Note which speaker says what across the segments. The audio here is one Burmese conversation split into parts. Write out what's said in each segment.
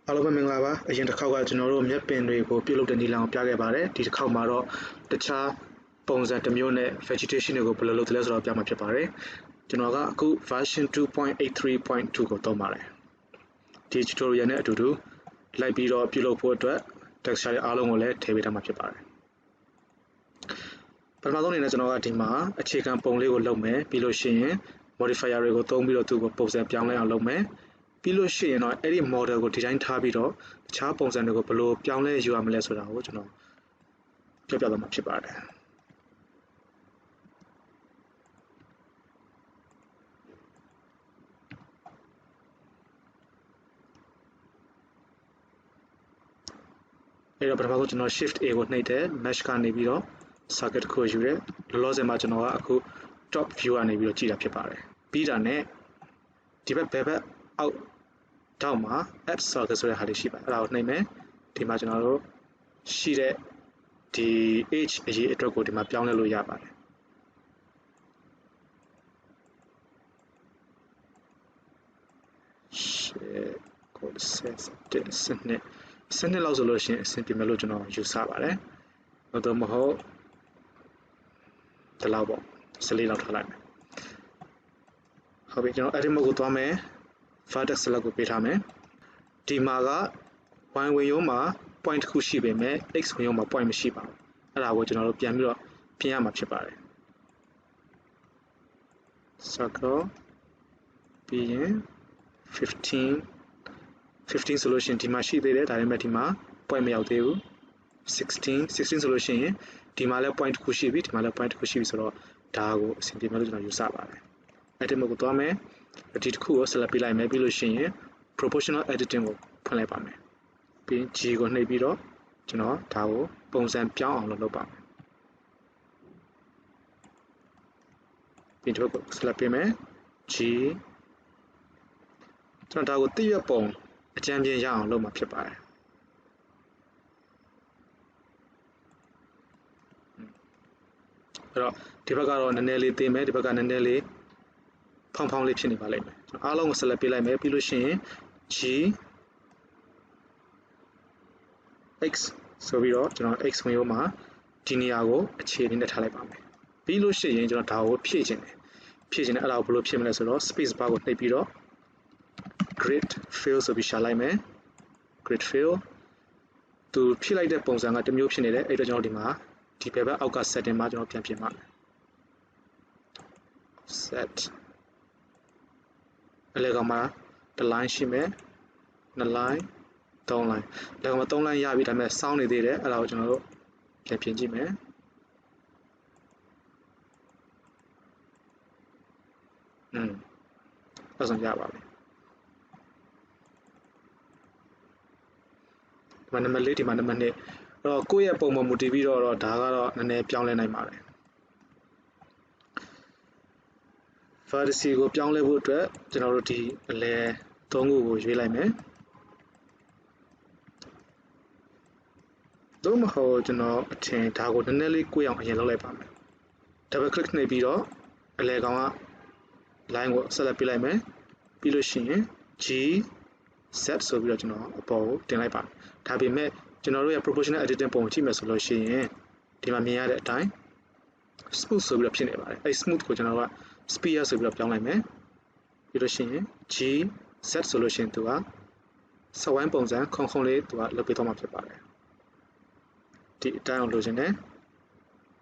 Speaker 1: အားလုံးပဲမင်္ဂလာပါအရင်တစ်ခေါက်ကကျွန်တော်တို့မျက်ပင်တွေကိုပြုလုပ်တဲ့နည်းလမ်းကိုပြခဲ့ပါတယ်ဒီတစ်ခေါက်မှာတော့တခြားပုံစံတစ်မျိုးနဲ့ vegetation တွေကိုဘယ်လိုလုပ်သလဲဆိုတော့ပြမှာဖြစ်ပါတယ်ကျွန်တော်ကအခု version 2.83.2 ကိုသုံးပါတယ်ဒီ tutorial နဲ့အတူတူလိုက်ပြီးတော့ပြုလုပ်ဖို့အတွက် texture တွေအားလုံးကိုလည်းထည့်ပေးထားမှာဖြစ်ပါတယ်ပထမဆုံးအနေနဲ့ကျွန်တော်ကဒီမှာအခြေခံပုံလေးကိုလုပ်မယ်ပြီးလို့ရှိရင် modifier တွေကိုသုံးပြီးတော့သူ့ကိုပုံစံပြောင်းလဲအောင်လုပ်မယ်ပြီးလို့ရှိရင်တော့အဲ့ဒီ model ကို design ထားပြီးတော့တခြားပုံစံတွေကိုဘယ်လိုပြောင်းလဲယူရမလဲဆိုတာကိုကျွန်တော်ပြောပြသွားမှာဖြစ်ပါတယ်အဲ့တော့ပထမဆုံးကျွန်တော် shift A ကိုနှိပ်တယ် mesh ကနေပြီးတော့ circuit တစ်ခုယူတယ်လောလောဆယ်မှာကျွန်တော်ကအခု top view ကနေပြီးတော့ကြည့်တာဖြစ်ပါတယ်ပြီးတာနဲ့ဒီဘက်ဘယ်ဘက်အောက်ထောက်မှာ add circle ဆိုတဲ့ဟာလေးရှိပါတယ်အဲ့ဒါကိုနှိပ်မယ်ဒီမှာကျွန်တော်တို့ရှိတဲ့ဒီ age အရေးအတွက်ကိုဒီမှာပြောင်းလဲလို့ရပါတယ်ကိုစနစ်လောက်ဆိုလို့ရှိရင်အဆင်ပြေမယ်လို့ကျွန်တော်ယူဆပါတယ်တော့မဟုတ်ဒီလောက်ပေါ့14လောက်ထားလိုက်မယ်ဟုတ်ပြီကျွန်တော် edit mode ကိုသွားမယ် vertex select ကိုပေးထားမယ်ဒီမှာက y ဝင်ရုံးမှာ point တစ်ခုရှိပေမဲ့ x ဝင်ရုံးမှာ point မရှိပါဘူးအဲ့ဒါကိုကျွန်တော်တို့ပြန်ပြီးတော့ပြင်ရမှာဖြစ်ပါတယ် circle ပြီးရင်15ဆိုလို့ရှိရင်ဒီမှာရှိသေးတယ်ဒါပေမဲ့ဒီမှာ point မရောက်သေးဘူး16ဆိုလို့ရှိရင်ဒီမှာလည်း point တစ်ခုရှိပြီဒီမှာလည်း point တစ်ခုရှိပြီဆိုတော့ဒါကိုအဆင်ပြေမယ်လို့ကျွန်တော်ယူဆပါတယ် edit mode ကိုသွားမယ်ဒီတစ်ခုကို select ပေးလိုက်မယ်ပြီးလို့ရှိရင် proportional editing ကိုဖွင့်လိုက်ပါမယ်ပြီး G ကိုနှိပ်ပြီးတော့ကျွန်တော်ဒါကိုပုံစံပြောင်းအောင်လုပ်ပါမယ်ပြီးတော့ select ပေးမယ် G ကျွန်တော်ဒါကိုတိရပုံအကြမ်းပြင်းရအောင်လုပ်မှာဖြစ်ပါတယ်အဲ့တော့ဒီဘက်ကတော့နည်းနည်းလေးသိမယ်ဒီဘက်ကနည်းနည်းလေးဖောင်းလေးဖြစ်နေပါလိမ့်မယ်အားလုံးကို select ပေးလိုက်မယ်ပြီးလို့ရှိရင် G X ဆိုပြီးတော့ကျွန်တော် X ဝင်ရိုးမှာဒီနေရာကိုအခြေအနေနဲ့ထားလိုက်ပါမယ်ပြီးလို့ရှိရင်ကျွန်တော်ဒါကိုဖြည့်ခြင်းတယ်အဲ့ဒါကိုဘယ်လိုဖြည့်မလဲဆိုတော့ space bar ကိုနှိပ်ပြီးတော့ grid fill ဆိုပြီးရှာလိုက်မယ် grid fill သူဖြည့်လိုက်တဲ့ပုံစံကတစ်မျိုးဖြစ်နေတယ်အဲ့တော့ကျွန်တော်ဒီမှာဒီဘက်အောက်က setting မှာကျွန်တော်ပြန်ပြင်ပါမယ် set အလဲကောင်မှာတစ် line ရှိမယ်နှစ် line 3 line လဲကောင်မှာ3 line ရပြီဒါပေမဲ့စောင်းနေသေးတယ်အဲ့ဒါကိုကျွန်တော်တို့ပြန်ပြင်ကြည့်မယ်အဲ့ဆိုရပါပြီဒီမှာနံပါတ်4ဒီမှာနံပါတ်2အဲ့တော့ကိုယ့်ရဲ့ပုံပေါ်မူတည်ပြီးတော့ဒါကတော့နည်းနည်းပြောင်းလဲနိုင်ပါတယ် vertice ကိုပြောင်းလဲဖို့အတွက်ကျွန်တော်တို့ဒီအလဲ3ခုကိုရွေးလိုက်မယ်တော့မဟုတ်ကျွန်တော်အထင်ဒါကိုနည်းနည်းလေးကိုယ်အောင်အရင်လုပ်လိုက်ပါမယ် double click နှိပ်ပြီးတော့အလဲကောင်က line ကို select ပေးလိုက်မယ်ပြီးလို့ရှိရင် G Z ဆိုပြီးတော့ကျွန်တော်အပေါ်ကိုတင်လိုက်ပါတယ်ဒါပေမဲ့ကျွန်တော်တို့ရဲ့ proportional editing ပုံကိုကြည့်မယ်ဆိုလို့ရှိရင်ဒီမှာမြင်ရတဲ့အတိုင်း smooth ဆိုပြီးတော့ဖြစ်နေပါတယ်အဲ smooth ကိုကျွန်တော်က sphere ဆိုပြီးတော့ပြောင်းလိုက်မယ်ပြီးလို့ရှိရင် G Z ဆိုလို့ရှိရင်သူကစဝိုင်းပုံစံခုံလေးသူကလုပ်ပေးသွားမှာဖြစ်ပါတယ်ဒီအတိုင်းအောင်လုပ်ခြင်းနဲ့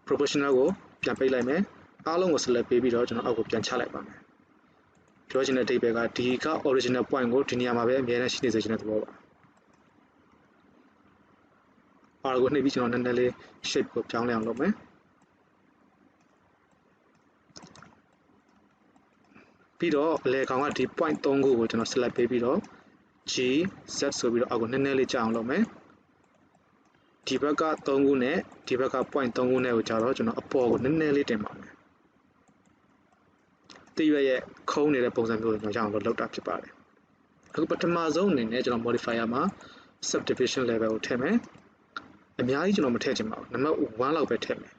Speaker 1: proportional ကိုပြန်ပိတ်လိုက်မယ်အားလုံးကို select ပေးပြီးတော့ကျွန်တော်အောက်ကိုပြန်ချလိုက်ပါမယ်ပြောချင်တဲ့အဓိပ္ပာယ်ကဒီက original point ကိုဒီနေရာမှာပဲအမြဲတမ်းရှိနေစေချင်တဲ့သဘောပါအားကိုနှိပ်ပြီးကျွန်တော်နည်းနည်းလေး shape ကိုပြောင်းလဲအောင်လုပ်မယ်ပြီးတော့အလဲကောင်ကဒီ point 3ခုကိုကျွန်တော် select ပေးပြီးတော့ G Z ဆိုပြီးတော့အောက်ကိုနည်းနည်းလေးကျအောင်လုပ်မယ်ဒီဘက်က3ခုနဲ့ဒီဘက်က point 3ခုနဲ့ကိုကြာတော့ကျွန်တော်အပေါ်ကိုနည်းနည်းလေးတင်ပါမယ်တိရွက်ရဲ့ခုံးနေတဲ့ပုံစံမျိုးကိုကျွန်တော်ရအောင်လုပ်တာဖြစ်ပါတယ်အခုပထမဆုံးအနေနဲ့ကျွန်တော် modifier မှာ subdivision level ကိုထည့်မယ်အများကြီးကျွန်တော်မထည့်ချင်ပါဘူးနံပါတ်1လောက်ပဲထည့်မယ်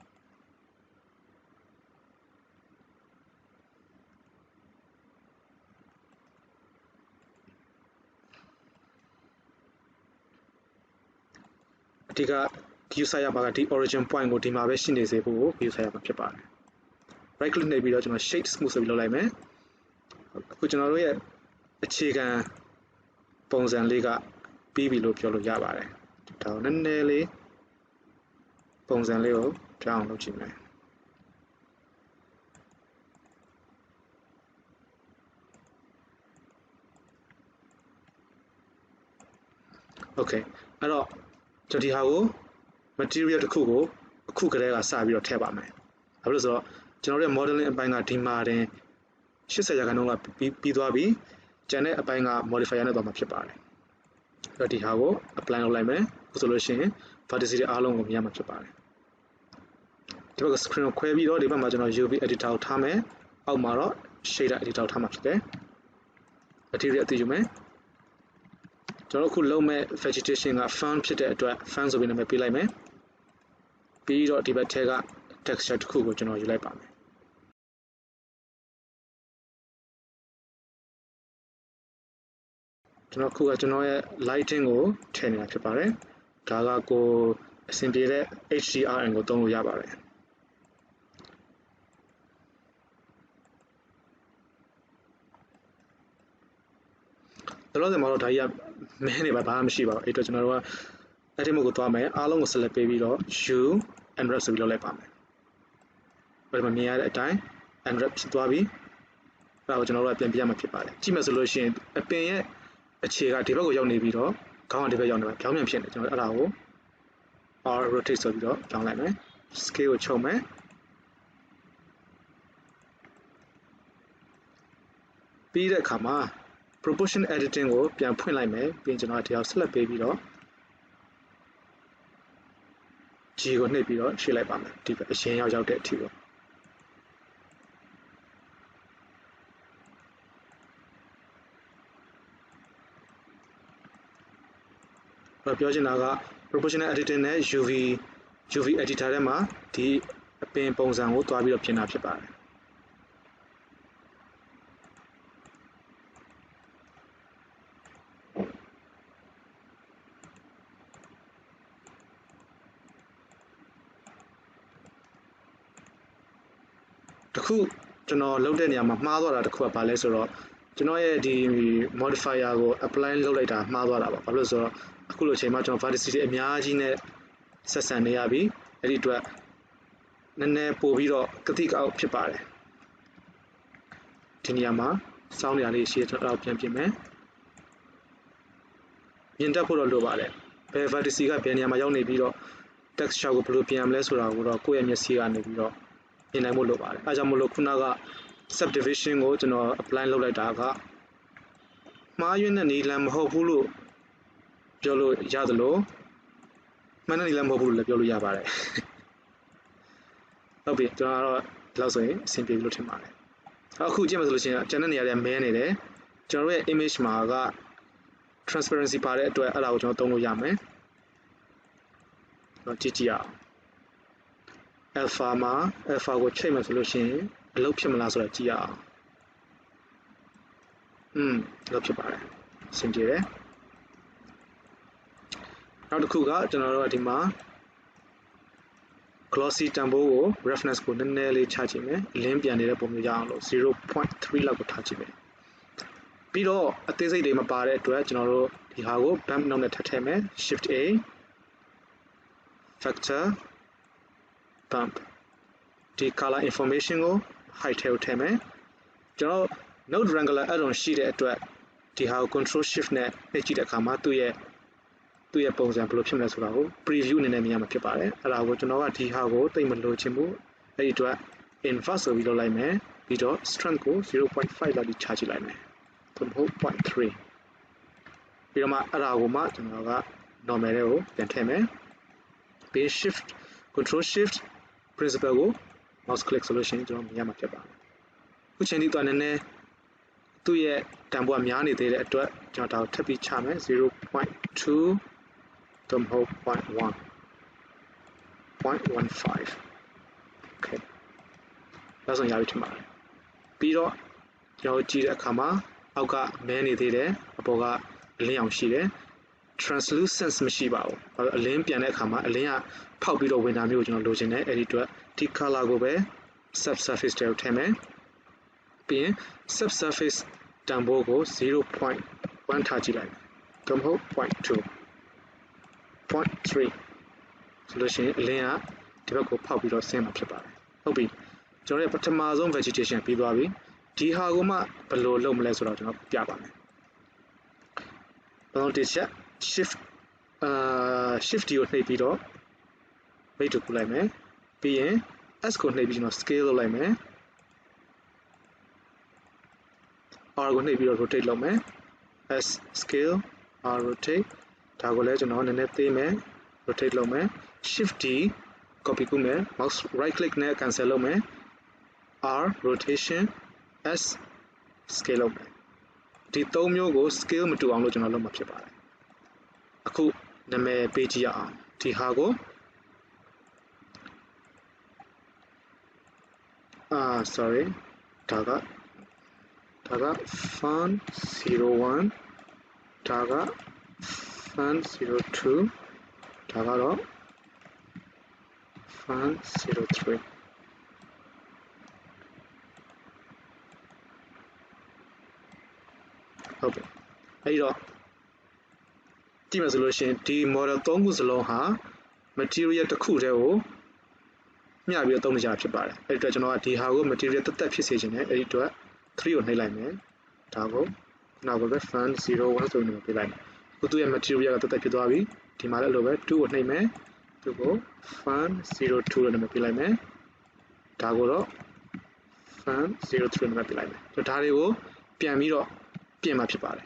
Speaker 1: ဒီက view ဆိုင်ရပါကဒီ origin point ကိုဒီမှာပဲရှိနေစေဖို့ view ဆိုင်ရမှာဖြစ်ပါတယ် right click နှိပ်ပြီးတော့ကျွန်တော် shade smooth ဆိုပြီးလုပ်လိုက်မယ်အခုကျွန်တော်တို့ရဲ့အခြေခံပုံစံလေးကပြီးပြီလို့ပြောလို့ရပါတယ်ဒါကိုနည်းနည်းလေးပုံစံလေးကိုပြောင်းအောင်လုပ်ကြည့်မယ်โอเคအဲ့တော့ကျွန်တော်ဒီဟာကို material တစ်ခုကိုအခုကတည်းကစပြီးတော့ထည့်ပါမယ်ဘာလို့လဲဆိုတော့ကျွန်တော်တို့ modeling အပိုင်းကဒီမှာတင်80ရာခိုင်နှုန်းကပြီးသွားပြီကျန်တဲ့အပိုင်းက modifier နဲ့သွားမှာဖြစ်ပါတယ်အဲ့တော့ဒီဟာကို apply လုပ်လိုက်မယ်အခုဆိုလို့ရှိရင် vertices တွေအားလုံးကိုမြင်ရမှာဖြစ်ပါတယ်ဒီဘက်က screen ကိုခွဲပြီးတော့ဒီဘက်မှာကျွန်တော် UV editor ကိုထားမယ်အောက်မှာတော့ shader editor ကိုထားမှာဖြစ်တယ် material အသိယူမယ်ကျွန်တော်အခုလုံးမဲ့ vegetation က fun ဖြစ်တဲ့အတွက် fun ဆိုပြီးနာမည်ပေးလိုက်မယ်ပြီးတော့ဒီဘက်ထဲက texture တစ်ခုကိုကျွန်တော်ယူလိုက်ပါမယ်ကျွန်တော်ခုကကျွန်တော်ရဲ့ lighting ကိုထည့်နေတာဖြစ်ပါတယ်ဒါကကိုအဆင်ပြေတဲ့ HDRN ကိုသုံးလို့ရပါတယ်ဒါလို့ဆိုမှတော့ဒါကြီးကမင်းနေပါဘာမှမရှိပါဘူးအဲ့တော့ကျွန်တော်တို့က edit mode ကိုသွားမယ်အားလုံးကို select ပေးပြီးတော့ U and wrap ဆိုပြီးလုပ်လိုက်ပါမယ်ဒီမှာမြင်ရတဲ့အတိုင်း and wrap ဖြစ်သွားပြီအဲ့ဒါကိုကျွန်တော်တို့ကပြန်ပြရမှာဖြစ်ပါတယ်ကြည့်မယ်ဆိုလို့ရှိရင်အပင်ရဲ့အခြေကဒီဘက်ကိုရောက်နေပြီးတော့ခေါင်းကဒီဘက်ရောက်နေပါပြောင်းပြန်ဖြစ်နေကျွန်တော်အဲ့ဒါကို R rotate ဆိုပြီးတော့ပြောင်းလိုက်မယ် scale ကိုချုပ်မယ်ပြီးတဲ့အခါမှာ proportion editing ကိုပြန်ဖွင့်လိုက်မယ်ပြီးရင်ကျွန်တော်တရား select ပေးပြီးတော့ G ကိုနှိပ်ပြီးတော့ရှင်းလိုက်ပါမယ်ဒီဘက်အရင်ရောက်တဲ့အထိပေါ့ပြောချင်တာက proportional editing နဲ့ UV editor ထဲမှာဒီအပင်ပုံစံကိုတွားပြီးတော့ပြင်တာဖြစ်ပါတယ်တခုကျွန်တော်လုပ်တဲ့နေရာမှာမှားသွားတာတခုကဘာလဲဆိုတော့ကျွန်တော်ရဲ့ဒီ modifier ကို apply လုပ်လိုက်တာမှားသွားတာပါဘာလို့ဆိုတော့အခုလိုအချိန်မှာကျွန်တော် vertices တွေအများကြီးနဲ့ဆက်ဆံနေရပြီအဲ့ဒီအတွက်နည်းနည်းပို့ပြီးတော့ကတိကောက်ဖြစ်ပါတယ်ဒီနေရာမှာစောင်းနေရာလေးရှိတဲ့တော့ပြန်ပြင်မယ်မြင်တတ်ဖို့တော့လိုပါတယ်ဘယ် vertices ကဘယ်နေရာမှာရောက်နေပြီးတော့ texture ကိုဘယ်လိုပြင်ရမလဲဆိုတာကိုတော့ကိုယ့်ရဲ့မျက်စိကနေပြီးတော့မြင်နိုင်ဖို့လိုပါတယ်အဲကြောင့်မလို့ခုနက subdivision ကိုကျွန်တော် apply လုပ်လိုက်တာကမှားယွင်းတဲ့နည်းလမ်းမဟုတ်ဘူးလို့ပြောလို့ရသလိုမှန်တဲ့နည်းလမ်းမဟုတ်ဘူးလို့လည်းပြောလို့ရပါတယ်ဟုတ်ပြီကျွန်တော်ကတော့ဒီလောက်ဆိုရင်အဆင်ပြေပြီလို့ထင်ပါတယ်အခုကြည့်မှဆိုလို့ရှိရင်ကျန်တဲ့နေရာတွေကမဲနေတယ်ကျွန်တော်ရဲ့ image မှာက transparency ပါတဲ့အတွက်အဲ့ဒါကိုကျွန်တော်သုံးလို့ရမယ်တော့ကြည့်ကြည့်အောင် alpha မှာ alpha ကိုချိန်မှဆိုလို့ရှိရင်အလုပ်ဖြစ်မလားဆိုတာကြည့်ရအောင်အလုပ်ဖြစ်ပါတယ်အဆင်ပြေတယ်နောက်တစ်ခုကကျွန်တော်တို့ကဒီမှာ glossy တန်ဖိုးကို reference ကိုနည်းနည်းလေးချကြည့်မယ်အလင်းပြန်နေတဲ့ပုံမျိုးရအောင်လို့ 0.3 လောက်ကိုထားကြည့်မယ်ပြီးတော့အသေးစိတ်တွေမပါတဲ့အတွက်ကျွန်တော်တို့ဒီဟာကို bump နှုန်းနဲ့ထပ်ထည့်မယ် shift A factor bump ဒီ color information ကို height ထဲကိုထည့်မယ်ကျွန်တော် node wrangler add-on ရှိတဲ့အတွက်ဒီဟာကို control shift နဲ့နှိပ်ကြည့်တဲ့အခါမှာသူ့ရဲ့ပုံစံဘယ်လိုဖြစ်မလဲဆိုတာကို preview အနေနဲ့မြင်ရမှာဖြစ်ပါတယ်အဲ့ဒါကိုကျွန်တော်ကဒီဟာကိုတိတ်မလိုချင်ဘူးအဲ့ဒီအတွက် invert ဆိုပြီးလုပ်လိုက်မယ်ပြီးတော့ strength ကို 0.5 လောက်ချကြည့်လိုက်မယ်သို့မဟုတ် 0.3 ပြီးတော့မှအဲ့ဒါကိုမှကျွန်တော်က normal တွေကိုပြန်ထည့်မယ်ပြီး shift control shift principal ကို mouse click ဆိုလို့ရှိရင်ကျွန်တော်မြင်ရမှာဖြစ်ပါတယ်အခုချိန်ဒီတော့နည်းနည်းသူ့ရဲ့တန်ဖိုးကများနေသေးတဲ့အတွက်ကျွန်တော်ဒါကိုထပ်ပြီးချမယ် 0.2 သို့မဟုတ် 0.1 0.15 okay ဒါဆိုရင်ရပြီထင်ပါတယ်ပြီးတော့ကျွန်တော်ကြည့်တဲ့အခါမှာအောက်ကမဲနေသေးတယ်အပေါ်ကအလင်းအောင်ရှိတယ် translucence မရှိပါဘူးအလင်းပြန်တဲ့အခါမှာအလင်းကဖောက်ပြီးတော့ဝင်တာမျိုးကိုကျွန်တော်လိုချင်တယ်အဲ့ဒီအတွက်ဒီ color ကိုပဲ subsurface တွေကိုထည့်မယ်ပြီးရင် subsurface တန်ဖိုးကို 0.1 ထားကြည့်လိုက်ဒါမှမဟုတ် 0.2 0.3 ဆိုလို့ရှိရင်အလင်းကဒီဘက်ကိုဖောက်ပြီးတော့ဆင်းမှာဖြစ်ပါတယ်ဟုတ်ပြီကျွန်တော်ရဲ့ပထမဆုံး vegetation ပြီးသွားပြီဒီဟာကိုမှဘယ်လိုလုပ်မလဲဆိုတော့ကျွန်တော်ပြပါမယ်ဘယ်လိုတစ်ချက် shift ကိုနှိပ်ပြီးတော့ weight ကိုကူလိုက်မယ်ပြီးရင် s ကိုနှိပ်ပြီးကျွန်တော် scale လုပ်လိုက်မယ် r ကိုနှိပ်ပြီးတော့ rotate လုပ်မယ် s scale r rotate ဒါကိုလည်းကျွန်တော်နည်းနည်းသေးမယ် rotate လုပ်မယ် shift d copy ကူးမယ် mouse right click နဲ့ cancel လုပ်မယ် r rotation s scale လုပ်မယ်ဒီသုံးမျိုးကို scale မတူအောင်လို့ကျွန်တော်လုပ်မှာဖြစ်ပါတယ်အခုနာမည်ပေးကြည့်ရအောင်ဒီဟာကိုsorry ဒါက fun 01ဒါက fun 02ဒါကတော့ fun 03ဟုတ်ပြီအဲ့တော့ကြည့်မယ်ဆိုလို့ရှိရင်ဒီ model 3ခုစလုံးဟာ material တစ်ခုတည်းကိုမျှပြီးတော့သုံးနေကြဖြစ်ပါတယ်အဲ့အတွက်ကျွန်တော်ကဒီဟာကို material တက်တက်ဖြစ်စေချင်တယ်အဲ့ဒီအတွက်3ကိုနှိပ်လိုက်မယ်ဒါကိုနောက်ပဲ fun 01ဆိုနေပြလိုက်မယ်အခုသူ့ရဲ့ material ကတက်တက်ဖြစ်သွားပြီဒီမှာလည်းအဲ့လိုပဲ2ကိုနှိပ်မယ်သူ့ကို fun 02လို့နာမည်ပေးလိုက်မယ်ဒါကိုတော့ fun 03နာမည်ပေးလိုက်မယ်ဒါတွေကိုပြန်ပြီးတော့ပြင်မှာဖြစ်ပါတယ်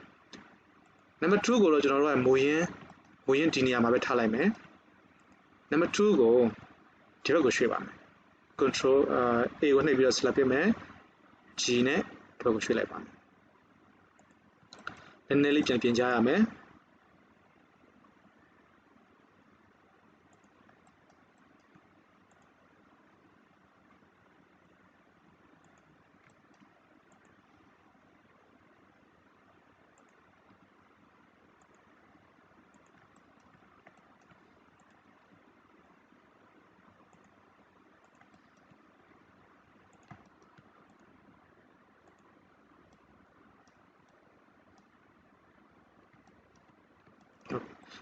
Speaker 1: နံပါတ်2ကိုတော့ကျွန်တော်တို့ကမိုးရင်းဒီနေရာမှာပဲထားလိုက်မယ်နံပါတ်2ကိုဒီဘက်ကိုရွှေ့ပါမယ် control A ကိုနှိပ်ပြီးတော့ select ပေးမယ် G နဲ့ဒီဘက်ကိုရွှေ့လိုက်ပါမယ်နည်းနည်းလေးပြန်ပြင်ကြရမယ်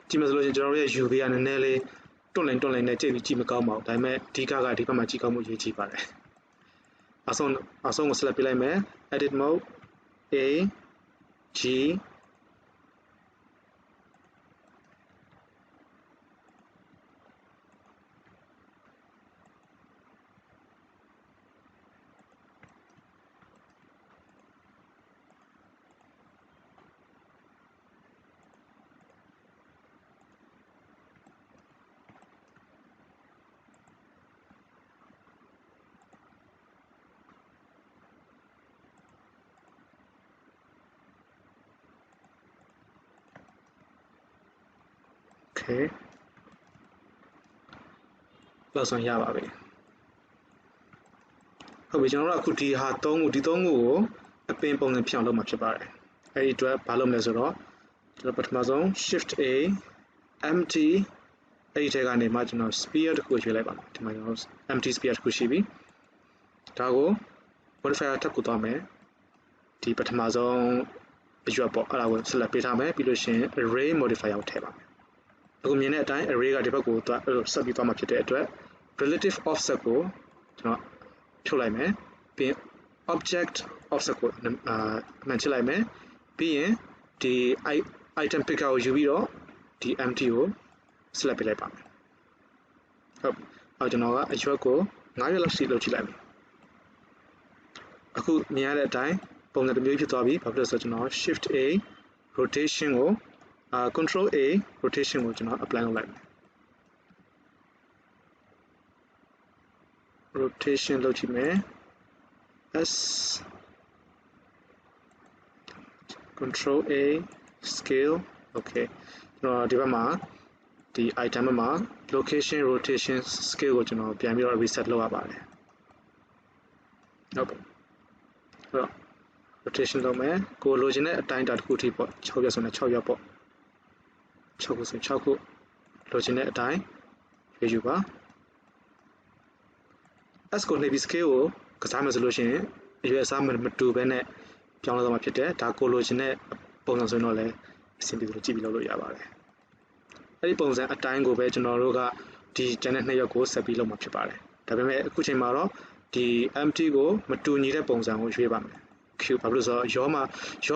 Speaker 1: ကြည့်မယ်ဆိုလို့ရှိရင်ကျွန်တော်တို့ရဲ့ UV ကနည်းနည်းလေးတွန့်လင်းနဲ့ကြည့်ပြီးကြည့်မကောင်းပါဘူးဒါပေမဲ့အဓိကဒီဘက်မှာကြည့်ကောင်းမှုရေးကြည့်ပါတယ်အဆုံးကို select ပေးလိုက်မယ် edit mode A G Okay လောက်ဆုံးရပါပြီဟုတ်ပြီကျွန်တော်တို့အခုဒီဟာ3ခုကိုအပင်ပုံစံဖြစ်အောင်လုပ်မှာဖြစ်ပါတယ်အဲ့ဒီအတွက်ဘာလုပ်မလဲဆိုတော့ကျွန်တော်ပထမဆုံး shift A empty အဲ့ဒီထဲကနေမှကျွန်တော် sphere တစ်ခုရွေးလိုက်ပါမယ်ဒီမှာကျွန်တော် empty sphere တစ်ခုရှိပြီဒါကို modifier ထပ်ကူသွားမယ်ဒီပထမဆုံးအရွက်ပေါ့အဲ့ဒါကို select ပေးထားမယ်ပြီးလို့ရှိရင် array modifier ကိုထည့်ပါမယ်အခုမြင်တဲ့အတိုင်း array ကဒီဘက်ကိုဆက်ပြီးသွားမှာဖြစ်တဲ့အတွက် relative offset ကိုကျွန်တော်ဖြုတ်လိုက်မယ်ပြီးရင် object offset ကိုမှန်ချလိုက်မယ်ပြီးရင်ဒီ item picker ကိုယူပြီးတော့ဒီ empty ကို select ပေးလိုက်ပါမယ်ဟုတ်အော်ကျွန်တော်ကအရွက်ကို9ရွက်လောက်စီလုပ်ကြည့်လိုက်မယ်အခုမြင်ရတဲ့အတိုင်းပုံစံတစ်မျိုးဖြစ်သွားပြီဘာဖြစ်လို့လဲဆိုတော့ကျွန်တော် shift A rotation ကိုcontrol A rotation ကိုကျွန်တော် apply လုပ်လိုက်မယ် rotation လုပ်ကြည့်မယ် S control A scale okay ကျွန်တော်ဒီဘက်မှာဒီ item ဘက်မှာ location rotation scale ကိုကျွန်တော်ပြန်ပြီးတော့ reset လုပ်ရပါတယ်ဟုတ်ပြီအဲ့တော့ rotation လုပ်မယ်ကိုလိုချင်တဲ့အတိုင်းအတာတစ်ခုထိပေါ့6ရက်ဆိုရင်6ရက်ပေါ့ 6ခုဆို6ခုလိုချင်တဲ့အတိုင်းရွေးယူပါ S ကိုနှိပ်ပြီး scale ကိုကစားမယ်ဆိုလို့ရှိရင်အရွယ်အစားမတူဘဲနဲ့ပြောင်းလဲသွားမှာဖြစ်တယ်ဒါကိုလိုချင်တဲ့ပုံစံဆိုရင်တော့လည်းအဆင်ပြေလို့ကြည့်ပြီးလုပ်လို့ရပါတယ်အဲ့ဒီပုံစံအတိုင်းကိုပဲကျွန်တော်တို့ကဒီကျန်တဲ့2ရက်ကိုဆက်ပြီးလုပ်မှာဖြစ်ပါတယ်ဒါပေမဲ့အခုချိန်မှာတော့ဒီ empty ကိုမတူညီတဲ့ပုံစံကိုရွေးပါမယ် Q ဘာလို့ဆိုတော့ရော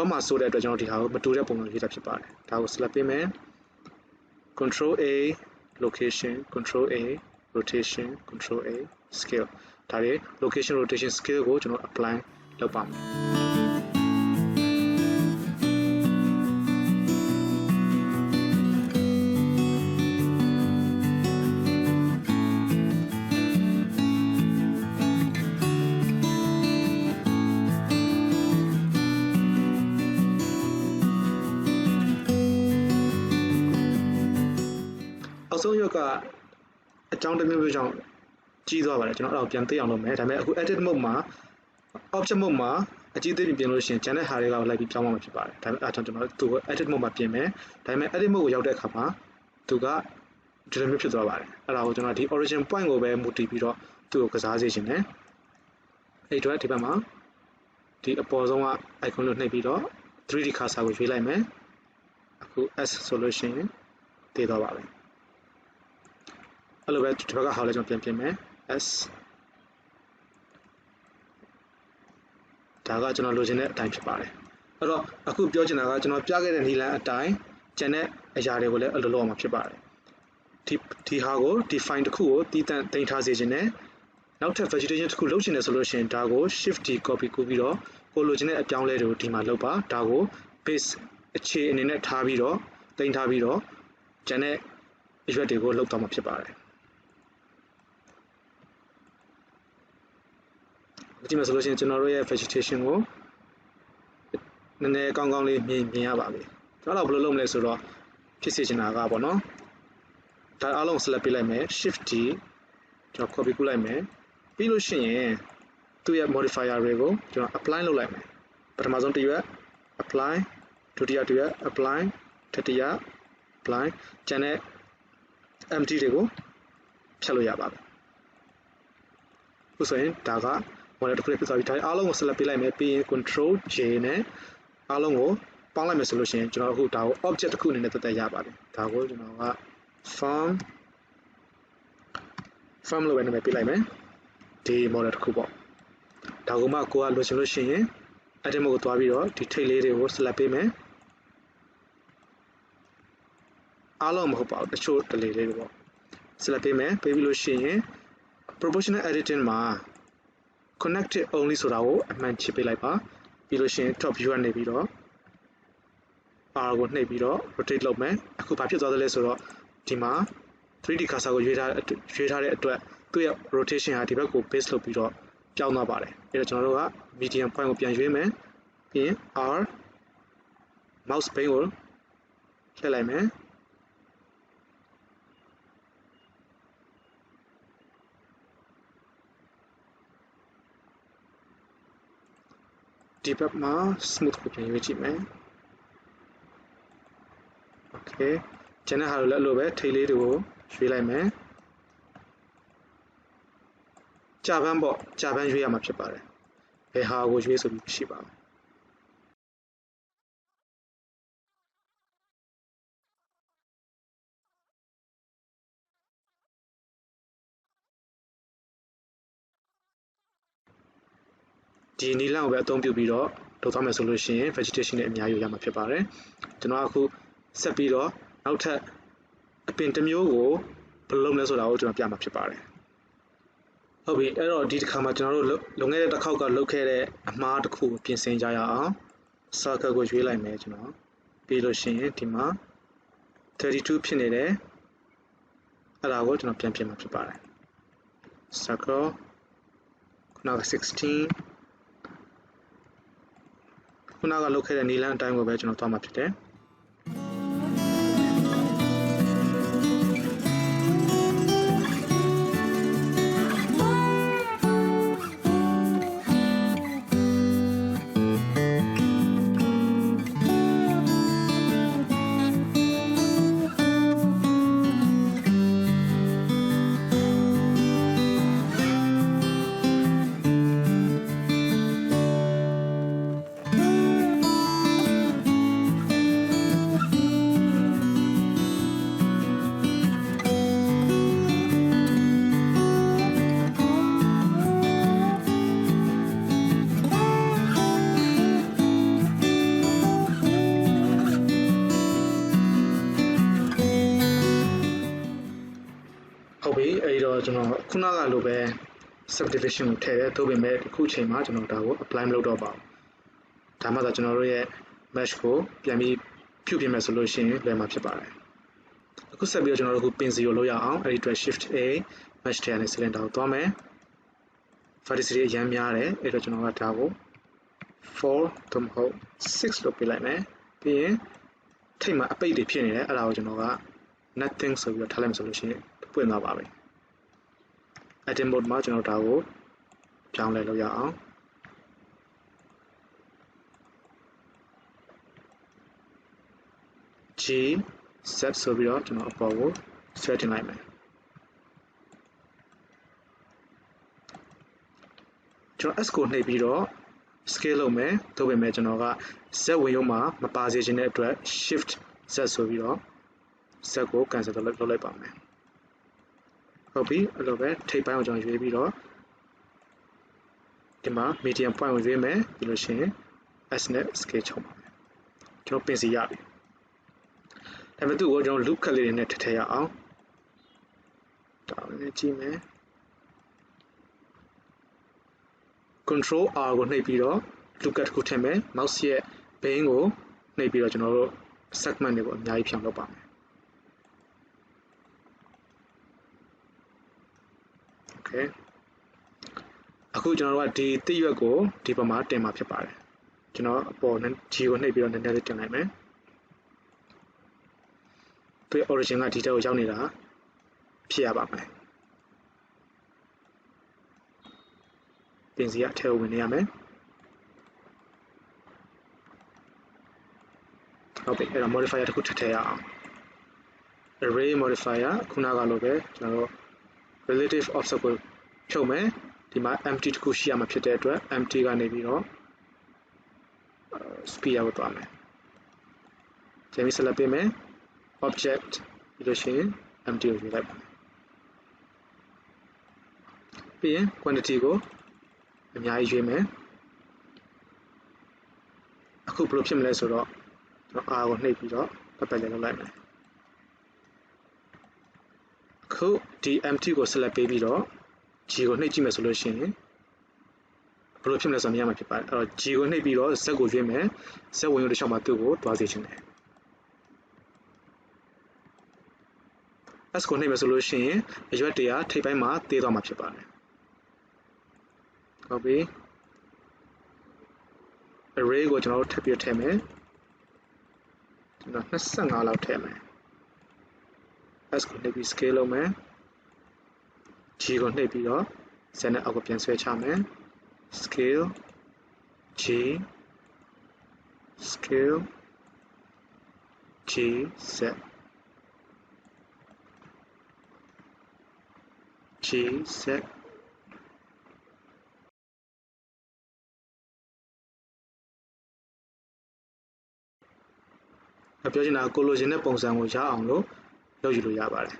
Speaker 1: မှာဆိုတဲ့အတွက်ကျွန်တော်ဒီဟာကိုမတူတဲ့ပုံစံရွေးတာဖြစ်ပါတယ်ဒါကို select ပေးမယ် control A location control A rotation control A scale ဒါတွေ location rotation scale ကိုကျွန်တော် apply လုပ်ပါမယ်အဆုံးရက်ကအကြောင်းတစ်မျိုးကြောင့်ကြီးသွားပါတယ်ကျွန်တော်အဲ့ဒါပြန်သိအောင်လုပ်မယ်ဒါပေမဲ့အခု edit mode မှာ object mode မှာအကြီးသေးပြင်လို့ရှိရင်ကျန်တဲ့ဟာတွေကလိုက်ပြီးပြောင်းမှာဖြစ်ပါတယ်ဒါပေမဲ့အဲ့ဒါကျွန်တော်သူ့ကို edit mode မှာပြင်မယ်ဒါပေမဲ့ edit mode ကိုရောက်တဲ့အခါမှာသူကဒီလိုမျိုးဖြစ်သွားပါတယ်အဲ့ဒါကိုကျွန်တော်ဒီ origin point ကိုပဲမူတည်ပြီးတော့သူ့ကိုကစားစေချင်တယ်အဲ့တော့ဒီဘက်မှာဒီအပေါ်ဆုံးက icon လို့နှိပ်ပြီးတော့ 3D cursor ကိုရွေးလိုက်မယ်အခု S ဆိုလို့ရှိရင်တည်သွားပါပြီအဲ့လိုပဲဒီဘက်ကဟာလည်းကျွန်တော်ပြန်ပြင်မယ် S ဒါကကျွန်တော်လိုချင်တဲ့အတိုင်းဖြစ်ပါတယ်အဲ့တော့အခုပြောချင်တာကကျွန်တော်ပြခဲ့တဲ့နည်းလမ်းအတိုင်းကျန်တဲ့အရာတွေကိုလည်းအလိုလိုအောင်မှာဖြစ်ပါတယ်ဒီဟာကို define တစ်ခုကိုတည်တံ့တင်ထားစေခြင်းနဲ့နောက်ထပ် vegetation တစ်ခုလုပ်ချင်တယ်ဆိုလို့ရှိရင်ဒါကို shift D copy ကူးပြီးတော့ကိုလိုချင်တဲ့အပြောင်းလဲတွေကိုဒီမှာလုပ်ပါဒါကို base အခြေအနေနဲ့ထားပြီးတော့တင်ထားပြီးတော့ကျန်တဲ့အရွက်တွေကိုလုပ်တော့မှာဖြစ်ပါတယ်ဒီမှာဆိုလို့ရှိရင်ကျွန်တော်တို့ရဲ့ vegetation ကိုနည်းနည်းကောင်းကောင်းလေးမြင်ရပါပြီကျွန်တော်တို့ဘယ်လိုလုပ်မလဲဆိုတော့ဖြစ်စေချင်တာကပေါ့နော်ဒါအားလုံး select ပေးလိုက်မယ် shift D ကျွန်တော် copy ကူးလိုက်မယ်ပြီးလို့ရှိရင်သူ့ရဲ့ modifier တွေကိုကျွန်တော် apply လုပ်လိုက်မယ်ပထမဆုံးတစ်ရွက် apply ဒုတိယတစ်ရွက် apply တတိယ apply ကျန်တဲ့ empty တွေကိုဖြတ်လို့ရပါပြီဥဆိုရင်ဒါက model တစ်ခုဖြစ်သွားပြီဒါအားလုံးကို select ပေးလိုက်မယ်ပြီးရင် control J နဲ့အားလုံးကိုပေါင်းလိုက်မယ်ဆိုလို့ရှိရင်ကျွန်တော်အခုဒါကို object တစ်ခုအနေနဲ့တက်ရပါတယ်ဒါကိုကျွန်တော်က farm လို့ပဲနာမည်ပေးလိုက်မယ်ဒီ model တစ်ခုပေါ့ဒါကမှကိုကလိုချင်လို့ရှိရင် edit mode ကိုသွားပြီးတော့ဒီထိပ်လေးတွေကို select ပေးမယ်အားလုံးမဟုတ်ပါဘူးတချို့တလေလေးတွေပေါ့ select ပေးမယ်ပေးပြီးလို့ရှိရင် proportional editing မှာ connected only ဆိုတာကိုအမှန်ချစ်ပေးလိုက်ပါပြီးလို့ရှိရင် top view ကနေပြီးတော့ R ကိုနှိပ်ပြီးတော့ rotate လုပ်မယ်အခုဘာဖြစ်သွားသလဲဆိုတော့ဒီမှာ 3D cursor ကိုရွေးထားတဲ့အတွက်သူ့ရဲ့ rotation ဟာဒီဘက်ကို base လုပ်ပြီးတော့ပြောင်းသွားပါတယ်အဲ့တော့ကျွန်တော်တို့က medium point ကိုပြန်ရွေးမယ်ပြီးရင် R mouse bane ကိုလှည့်လိုက်မယ်ဒီဘက်မှာ smooth ကိုပြန်ရွေးကြည့်မယ် okay ကျန်တဲ့ဟာလိုလည်းအဲ့လိုပဲထိပ်လေးတွေကိုရွေးလိုက်မယ်ကြာပန်းပေါ့ကြာပန်းရွေးရမှာဖြစ်ပါတယ်ဘယ်ဟာကိုရွေးဆိုပြီးရှိပါမယ်ဒီနီလန်ကိုပဲအသုံးပြုပြီးတော့လုပ်သွားမယ်ဆိုလို့ရှိရင် vegetation နဲ့အများကြီးရမှာဖြစ်ပါတယ်ကျွန်တော်အခုဆက်ပြီးတော့နောက်ထပ်အပင်တစ်မျိုးကိုဘယ်လိုလုပ်လဲဆိုတာကိုကျွန်တော်ပြမှာဖြစ်ပါတယ်ဟုတ်ပြီအဲ့တော့ဒီတစ်ခါမှာကျွန်တော်တို့လုံခဲ့တဲ့တစ်ခေါက်ကလုပ်ခဲ့တဲ့အမှားတစ်ခုကိုပြင်ဆင်ကြရအောင် circle ကိုရွေးလိုက်မယ်ကျွန်တော်ပြီးလို့ရှိရင်ဒီမှာ32ဖြစ်နေတယ်အဲ့ဒါကိုကျွန်တော်ပြန်ပြင်မှာဖြစ်ပါတယ် circle ခုနက16ခုနကလုပ်ခဲ့တဲ့နီလန်အတိုင်းကိုပဲကျွန်တော်သွားမှာဖြစ်တယ် အဲ့တော့ကျွန်တော်ခုနကလိုပဲ subdivision ကိုထည့်တယ်သို့ပေမဲ့အခုချိန်မှာကျွန်တော်ဒါကို apply မလုပ်တော့ပါဘူးဒါမှသာကျွန်တော်တို့ရဲ့ mesh ကိုပြန်ပြီးပြုပြင်မယ်ဆိုလို့ရှိရင်လွယ်မှာဖြစ်ပါတယ်အခုဆက်ပြီးတော့ကျွန်တော်တို့အခု pin 0လုပ်ရအောင်အဲ့ဒီအတွက် shift A mesh ထဲကနေ cylinder ကိုသွားမယ် vertex တွေအများများတယ်အဲ့တော့ကျွန်တော်ကဒါကို4သို့မဟုတ်6လို့ပြလိုက်မယ်ပြီးရင်ထိပ်မှာအပိတ်တွေဖြစ်နေတယ်အဲ့ဒါကိုကျွန်တော်က nothing ဆိုပြီးတော့ထားလိုက်မှဆိုလို့ရှိရင်ပွင့်သွားပါပဲ edit mode မှာကျွန်တော်ဒါကိုပြောင်းလဲလုပ်ရအောင် G set ဆိုပြီးတော့ကျွန်တော်အပေါ်ကို ဆွဲတင်လိုက်မယ်ကျွန်တော် S ကိုနှိပ်ပြီးတော့ scale လုပ်မယ်သို့ပေမဲ့ကျွန်တော်က Z ဝင်ရုံမှာမပါစေချင်တဲ့အတွက် shift Z ဆိုပြီးတော့ Z ကို cancel လုပ်လိုက်ပါမယ်ဟုတ်ပြီအဲ့လိုပဲထိပ်ပိုင်းကိုကျွန်တော်ရွေးပြီးတော့ဒီမှာ medium point ကိုရွေးမယ်ပြီးလို့ရှိရင် S နဲ့ scale ချုပ်ပါမယ်ကျွန်တော်ပင်စီရပြီဒါပေမဲ့သူ့ကိုကျွန်တော် loop cut လေးတွေနဲ့ထည့်ရအောင်ဒါလည်းကြည့်မယ် control R ကိုနှိပ်ပြီးတော့ loop cut တစ်ခုထည့်မယ် mouse ရဲ့ bane ကိုနှိပ်ပြီးတော့ကျွန်တော်တို့ segment တွေကိုအများကြီးဖြောင်းလုပ်ပါမယ် okay အခုကျွန်တော်တို့ကဒီတိရွက်ကိုဒီဘက်မှာတင်မှာဖြစ်ပါတယ်ကျွန်တော်အပေါ် G ကိုနှိပ်ပြီးတော့နည်းနည်းလေးတင်လိုက်မယ်သူ့ origin ကဒီတက်ကိုရောက်နေတာဖြစ်ရပါမယ်ပြင်စီအထက်ကိုဝင်နေရမယ်ဟုတ်ပြီအဲ့တော့ modifier တစ်ခုထည့်ရအောင် array modifier ခုနကလိုပဲကျွန်တော်တို့ relative offset ကိုဖြုတ်မယ်ဒီမှာ empty တစ်ခုရှိရမှာဖြစ်တဲ့အတွက် empty ကနေပြီးတော့ speed ကိုတွားမယ်ကျန်ပြီး select ပေးမယ် object ပြီးလို့ရှိရင် empty ကိုယူလိုက်ပါမယ်ပြီးရင် quantity ကိုအများကြီးရွေးမယ်အခုဘယ်လိုဖြစ်မလဲဆိုတော့ကျွန်တော် R ကိုနှိပ်ပြီးတော့ပတ်ပတ်လေးလုပ်လိုက်မယ်အခုဒီ empty ကို select ပေးပြီးတော့ G ကိုနှိပ်ကြည့်မယ်ဆိုလို့ရှိရင်ဘယ်လိုဖြစ်မလဲဆိုတော့မြင်ရမှာဖြစ်ပါတယ်အဲ့တော့ G ကိုနှိပ်ပြီးတော့ Z ကိုရွေးမယ် Z ဝင်ရုံတစ်ချောင်းမှာသူ့ကိုတွားစေချင်တယ် S ကိုနှိပ်မယ်ဆိုလို့ရှိရင်အရွက်တရားထိပ်ပိုင်းမှာသေးသွားမှာဖြစ်ပါတယ်ဟုတ်ပြီ array ကိုကျွန်တော်တို့ထပ်ပြီးထည့်မယ်ကျွန်တော်25လောက်ထည့်မယ် S ကိုနှိပ်ပြီး scale လုပ်မယ် G ကိုနှိပ်ပြီးတော့ Z နဲ့အောက်ကိုပြန်ဆွဲချမယ် scale G scale G Z G Zပြောချင်တာကိုလိုချင်တဲ့ပုံစံကိုရအောင်လို့လုပ်ယူလို့ရပါတယ်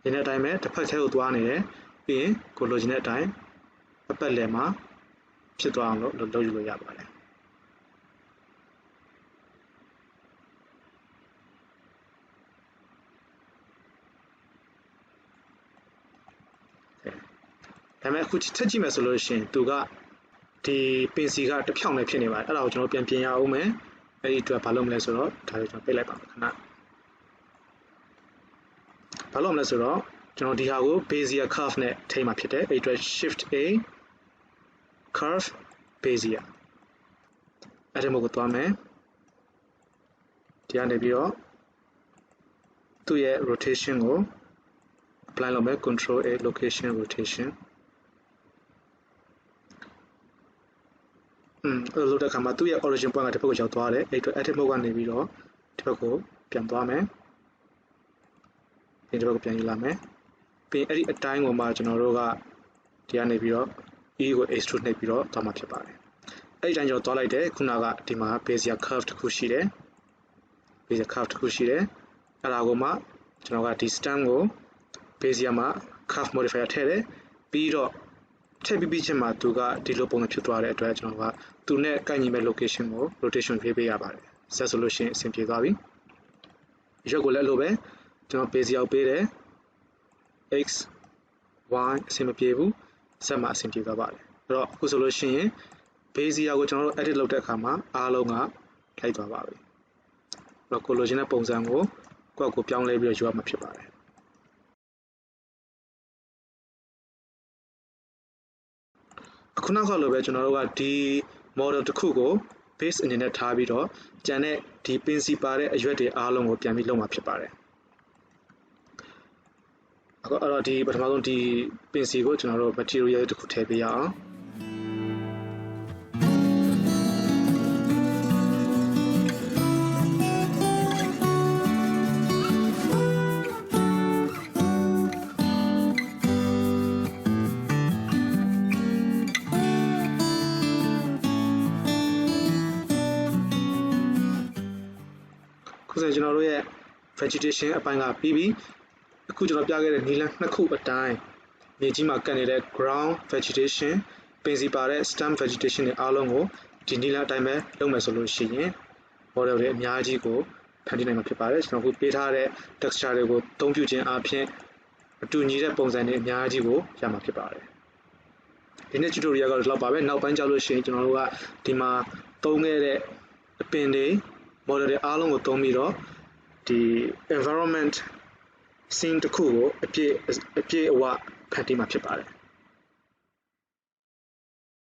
Speaker 1: ဒီနေ့အတိုင်းပဲတစ်ဖက်ထဲကိုသွားနေတယ်ပြီးရင်ကိုလိုချင်တဲ့အတိုင်းအပတ်လည်မှာဖြစ်သွားအောင်လို့လုပ်ယူလို့ရပါတယ်ဒါပေမဲ့အခုထပ်ကြည့်မယ်ဆိုလို့ရှိရင်သူကဒီပင်စီကတစ်ဖြောင်းနဲ့ဖြစ်နေပါတယ်အဲ့ဒါကိုကျွန်တော်ပြန်ပြင်ရအောင်မယ်အဲ့ဒီအတွက်ဘာလုပ်မလဲဆိုတော့ဒါကိုကျွန်တော်ပိတ်လိုက်ပါမယ်ခဏဘာလုပ်မလဲဆိုတော့ကျွန်တော်ဒီဟာကို Bezier curve နဲ့ထိမှာဖြစ်တယ်အဲ့ဒီအတွက် shift A curve Bezier အဲ့ဒီမှာကိုသွားမယ်ဒီကနေပြီးတော့သူ့ရဲ့ rotation ကို apply လုပ်မယ် control A location rotation အဲ့လိုတဲ့အခါမှာသူ့ရဲ့ origin point ကတစ်ဖက်ကိုရောက်သွားတယ်အဲ့အတွက် edit mode ကနေပြီးတော့တစ်ဖက်ကိုပြန်သွားမယ်ဒီတစ်ဖက်ကိုပြန်ယူလာမယ်ပြီးအဲ့ဒီအတိုင်းကိုမှကျွန်တော်တို့ကဒီကနေပြီးတော့ E ကို extrude နှိပ်ပြီးတော့သွားမှာဖြစ်ပါတယ်အဲ့ဒီတိုင်းကျွန်တော်သွားလိုက်တယ်ခုနကဒီမှာ Bezier curve တစ်ခုရှိတယ် Bezier curve တစ်ခုရှိတယ်အဲ့ဒါကိုမှကျွန်တော်ကဒီ stem ကို Bezier မှာ curve modifier ထည့်တယ်ပြီးတော့ထည့်ပြီးချင်းမှာသူကဒီလိုပုံစံဖြစ်သွားတဲ့အတွက်ကျွန်တော်ကသူနဲ့ကိုက်ညီမဲ့ location ကို rotation ရွေးပေးရပါတယ် set solution အဆင်ပြေသွားပြီရွက်ကိုလည်းအဲ့လိုပဲကျွန်တော် base ရောက်ပေးတယ် x y အဆင်မပြေဘူး set မှာအဆင်ပြေသွားပါတယ်အဲ့တော့အခုဆိုလို့ရှိရင် base ရောက်ကိုကျွန်တော်တို့ edit လုပ်တဲ့အခါမှာအားလုံးကလိုက်သွားပါပြီအဲ့တော့ကိုလိုချင်တဲ့ပုံစံကိုကိုယ့်ကိုပြောင်းလဲပြီးတော့ယူရမှာဖြစ်ပါတယ်အခုနောက်ကလိုပဲကျွန်တော်တို့ကဒီ model တစ်ခုကို base အနေနဲ့ထားပြီးတော့ကျန်တဲ့ဒီ pin စီပါတဲ့အရွက်တွေအားလုံးကိုပြန်ပြီးလုပ်မှာဖြစ်ပါတယ်အခုအဲ့တော့ဒီပထမဆုံးဒီ pin စီကိုကျွန်တော်တို့ material တစ်ခုထည့်ပေးရအောင်ခုဆိုကျွန်တော်တို့ရဲ့ vegetation အပိုင်းကပြီးပြီအခုကျွန်တော်ပြခဲ့တဲ့နီလန်နှစ်ခုအတိုင်းမြေကြီးမှာကပ်နေတဲ့ ground vegetation ပင်စီပါတဲ့ stem vegetation တွေအားလုံးကိုဒီနီလန်အတိုင်းပဲလုပ်မယ်ဆိုလို့ရှိရင် model တွေအများကြီးကိုဖန်တီးနိုင်မှာဖြစ်ပါတယ်ကျွန်တော်ခုပေးထားတဲ့ texture တွေကိုအသုံးပြုခြင်းအပြင်အတူညီတဲ့ပုံစံတွေအများကြီးကိုရမှာဖြစ်ပါတယ်ဒီနေ့ tutorial ကတော့ဒီလောက်ပါပဲနောက်ပိုင်းကျလို့ရှိရင်ကျွန်တော်တို့ကဒီမှာသုံးခဲ့တဲ့အပင်တွေ model တွေအားလုံးကိုသုံးပြီးတော့ဒီ environment scene တစ်ခုကိုအပြည့်အဝဖန်တီးမှာဖြစ်ပါတယ်